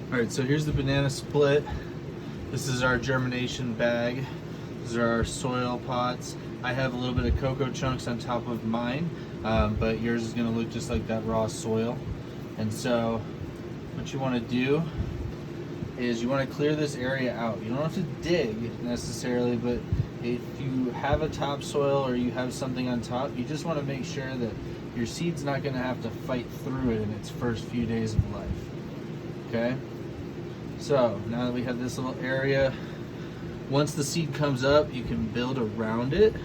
Alright, so here's the banana split. This is our germination bag. These are our soil pots. I have a little bit of cocoa chunks on top of mine, but yours is going to look just like that raw soil. And so what you want to do is you want to clear this area out. You don't have to dig necessarily, but if you have a topsoil or you have something on top, you just want to make sure that your seed's not going to have to fight through it in its first few days of life. Okay? So now that we have this little area, once the seed comes up, you can build around it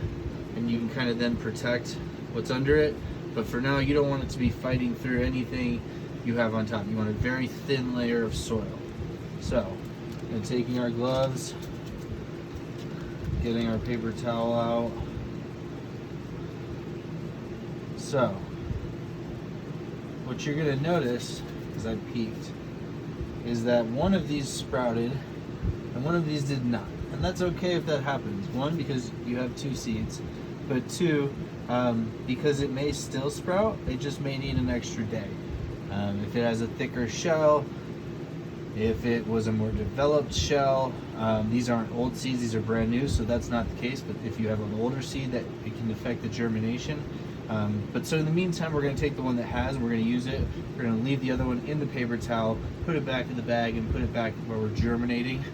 and you can kind of then protect what's under it. But for now, you don't want it to be fighting through anything you have on top. You want a very thin layer of soil. So, and taking our gloves, getting our paper towel out. So, what you're gonna notice, because I peeked, is that one of these sprouted and one of these did not. And that's okay if that happens. One, because you have two seeds, but two, because it may still sprout, it just may need an extra day. If it has a thicker shell, if it was a more developed shell, these aren't old seeds, these are brand new, so that's not the case. But if you have an older seed, that it can affect the germination. But so in the meantime, we're going to take the one that has, and we're going to use it. We're going to leave the other one in the paper towel, put it back in the bag, and put it back where we're germinating.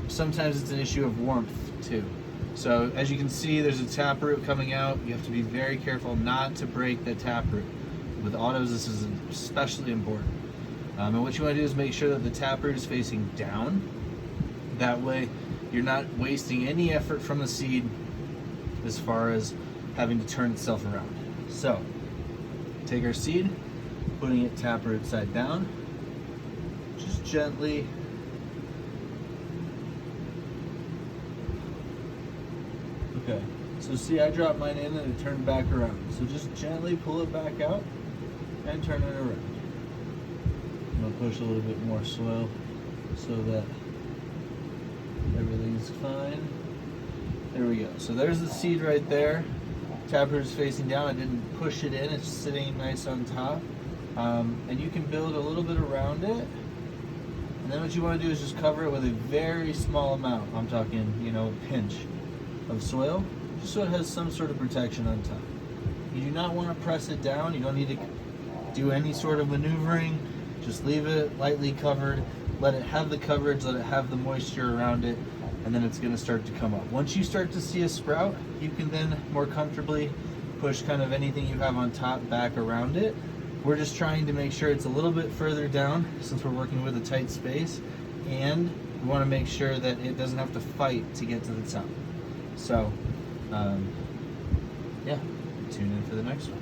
Sometimes it's an issue of warmth too. So as you can see, there's a taproot coming out. You have to be very careful not to break the taproot. With autos, this is especially important. And what you want to do is make sure that the taproot is facing down. That way, you're not wasting any effort from the seed as far as having to turn itself around. So, take our seed, putting it taproot side down, just gently. Okay, so see, I dropped mine in and it turned back around. So just gently pull it back out and turn it around. I'm gonna push a little bit more soil so that everything's fine. There we go. So there's the seed right there. Taproot is facing down. I didn't push it in. It's sitting nice on top. And you can build a little bit around it. And then what you want to do is just cover it with a very small amount. I'm talking, a pinch of soil, just so it has some sort of protection on top. You do not want to press it down. You don't need to do any sort of maneuvering. Just leave it lightly covered. Let it have the coverage. Let it have the moisture around it. And then it's going to start to come up. Once you start to see a sprout, you can then more comfortably push kind of anything you have on top back around it. We're just trying to make sure it's a little bit further down since we're working with a tight space, and we want to make sure that it doesn't have to fight to get to the top. So, yeah, tune in for the next one.